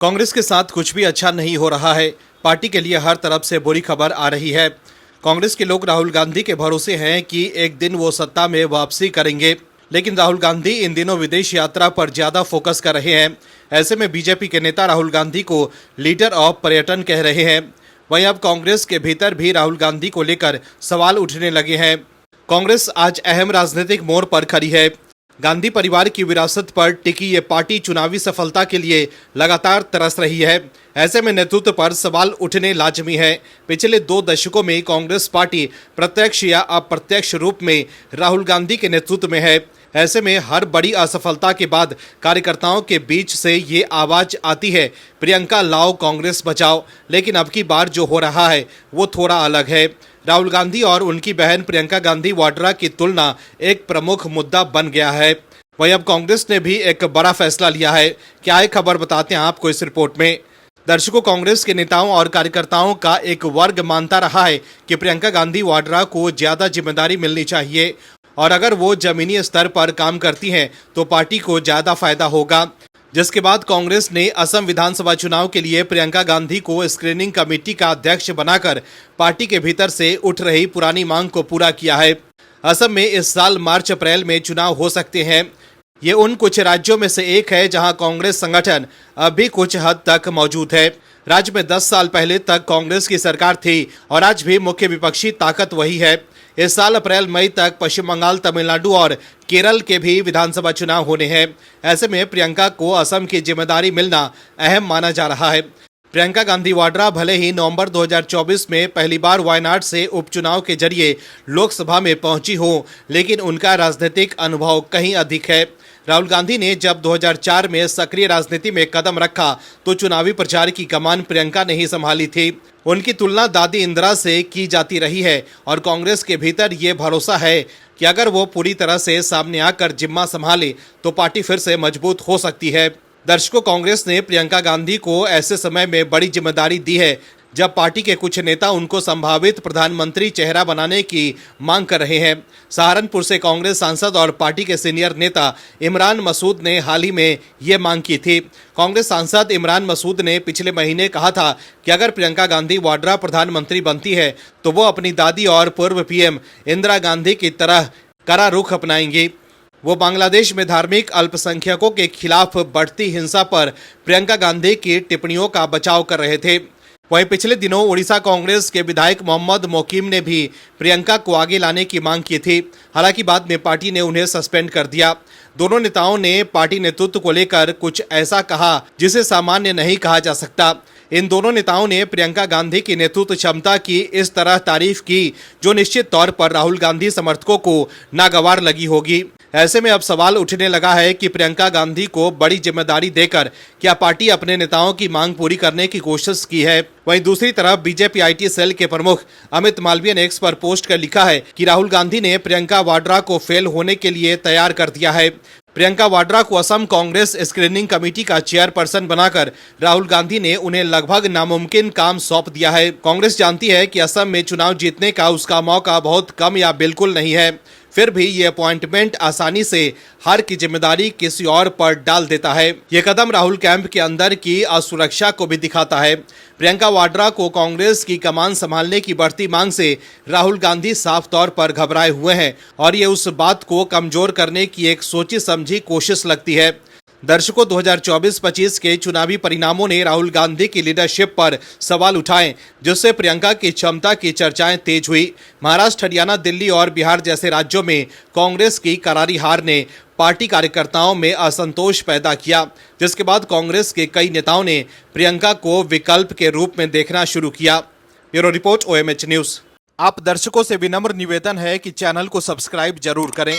कांग्रेस के साथ कुछ भी अच्छा नहीं हो रहा है। पार्टी के लिए हर तरफ से बुरी खबर आ रही है। कांग्रेस के लोग राहुल गांधी के भरोसे हैं कि एक दिन वो सत्ता में वापसी करेंगे, लेकिन राहुल गांधी इन दिनों विदेश यात्रा पर ज्यादा फोकस कर रहे हैं। ऐसे में बीजेपी के नेता राहुल गांधी को लीडर ऑफ पर्यटन कह रहे हैं। वहीं अब कांग्रेस के भीतर भी राहुल गांधी को लेकर सवाल उठने लगे हैं। कांग्रेस आज अहम राजनीतिक मोड़ पर खड़ी है। गांधी परिवार की विरासत पर टिकी ये पार्टी चुनावी सफलता के लिए लगातार तरस रही है। ऐसे में नेतृत्व पर सवाल उठने लाजमी है। पिछले 2 दशकों में कांग्रेस पार्टी प्रत्यक्ष या अप्रत्यक्ष रूप में राहुल गांधी के नेतृत्व में है। ऐसे में हर बड़ी असफलता के बाद कार्यकर्ताओं के बीच से ये आवाज आती है, प्रियंका लाओ कांग्रेस बचाओ। लेकिन अब की बार जो हो रहा है वो थोड़ा अलग है। राहुल गांधी और उनकी बहन प्रियंका गांधी वाड्रा की तुलना एक प्रमुख मुद्दा बन गया है। वहीं अब कांग्रेस ने भी एक बड़ा फैसला लिया है। क्या है खबर, बताते हैं आपको इस रिपोर्ट में। दर्शकों, कांग्रेस के नेताओं और कार्यकर्ताओं का एक वर्ग मानता रहा है कि प्रियंका गांधी वाड्रा को ज्यादा जिम्मेदारी मिलनी चाहिए और अगर वो जमीनी स्तर पर काम करती हैं तो पार्टी को ज्यादा फायदा होगा। जिसके बाद कांग्रेस ने असम विधानसभा चुनाव के लिए प्रियंका गांधी को स्क्रीनिंग कमेटी का अध्यक्ष बनाकर पार्टी के भीतर से उठ रही पुरानी मांग को पूरा किया है। असम में इस साल मार्च अप्रैल में चुनाव हो सकते हैं। ये उन कुछ राज्यों में से एक है जहां कांग्रेस संगठन अभी कुछ हद तक मौजूद है। राज्य में 10 साल पहले तक कांग्रेस की सरकार थी और आज भी मुख्य विपक्षी ताकत वही है। इस साल अप्रैल मई तक पश्चिम बंगाल, तमिलनाडु और केरल के भी विधानसभा चुनाव होने हैं। ऐसे में प्रियंका को असम की जिम्मेदारी मिलना अहम माना जा रहा है। प्रियंका गांधी वाड्रा भले ही नवंबर 2024 में पहली बार वायनाड से उपचुनाव के जरिए लोकसभा में पहुंची हो, लेकिन उनका राजनीतिक अनुभव कहीं अधिक है। राहुल गांधी ने जब 2004 में सक्रिय राजनीति में कदम रखा तो चुनावी प्रचार की कमान प्रियंका ने ही संभाली थी। उनकी तुलना दादी इंदिरा से की जाती रही है और कांग्रेस के भीतर ये भरोसा है कि अगर वो पूरी तरह से सामने आकर जिम्मा संभाले तो पार्टी फिर से मजबूत हो सकती है। दर्शकों, कांग्रेस ने प्रियंका गांधी को ऐसे समय में बड़ी जिम्मेदारी दी है जब पार्टी के कुछ नेता उनको संभावित प्रधानमंत्री चेहरा बनाने की मांग कर रहे हैं। सहारनपुर से कांग्रेस सांसद और पार्टी के सीनियर नेता इमरान मसूद ने हाल ही में ये मांग की थी। कांग्रेस सांसद इमरान मसूद ने पिछले महीने कहा था कि अगर प्रियंका गांधी वाड्रा प्रधानमंत्री बनती है तो वो अपनी दादी और पूर्व पीएम इंदिरा गांधी की तरह कड़ा रुख अपनाएंगी। वो बांग्लादेश में धार्मिक अल्पसंख्यकों के खिलाफ बढ़ती हिंसा पर प्रियंका गांधी की टिप्पणियों का बचाव कर रहे थे। वहीं पिछले दिनों उड़ीसा कांग्रेस के विधायक मोहम्मद मोकीम ने भी प्रियंका को आगे लाने की मांग की थी। हालांकि बाद में पार्टी ने उन्हें सस्पेंड कर दिया। दोनों नेताओं ने पार्टी नेतृत्व को लेकर कुछ ऐसा कहा जिसे सामान्य नहीं कहा जा सकता। इन दोनों नेताओं ने प्रियंका गांधी की नेतृत्व क्षमता की इस तरह तारीफ की जो निश्चित तौर पर राहुल गांधी समर्थकों को नागवार लगी होगी। ऐसे में अब सवाल उठने लगा है कि प्रियंका गांधी को बड़ी जिम्मेदारी देकर क्या पार्टी अपने नेताओं की मांग पूरी करने की कोशिश की है। वहीं दूसरी तरफ बीजेपी आईटी सेल के प्रमुख अमित मालवीय ने एक्स पर पोस्ट कर लिखा है कि राहुल गांधी ने प्रियंका वाड्रा को फेल होने के लिए तैयार कर दिया है। प्रियंका वाड्रा को असम कांग्रेस स्क्रीनिंग कमेटी का चेयरपर्सन बनाकर राहुल गांधी ने उन्हें लगभग नामुमकिन काम सौंप दिया है। कांग्रेस जानती है कि असम में चुनाव जीतने का उसका मौका बहुत कम या बिल्कुल नहीं है, फिर भी ये अपॉइंटमेंट आसानी से हार की जिम्मेदारी किसी और पर डाल देता है। ये कदम राहुल कैंप के अंदर की असुरक्षा को भी दिखाता है। प्रियंका वाड्रा को कांग्रेस की कमान संभालने की बढ़ती मांग से राहुल गांधी साफ तौर पर घबराए हुए हैं और ये उस बात को कमजोर करने की एक सोची समझी कोशिश लगती है। दर्शकों, 2024-25 के चुनावी परिणामों ने राहुल गांधी की लीडरशिप पर सवाल उठाए, जिससे प्रियंका की क्षमता की चर्चाएं तेज हुई। महाराष्ट्र, हरियाणा, दिल्ली और बिहार जैसे राज्यों में कांग्रेस की करारी हार ने पार्टी कार्यकर्ताओं में असंतोष पैदा किया, जिसके बाद कांग्रेस के कई नेताओं ने प्रियंका को विकल्प के रूप में देखना शुरू किया। Bureau report, OMH news. आप दर्शकों से विनम्र निवेदन है कि चैनल को सब्सक्राइब जरूर करें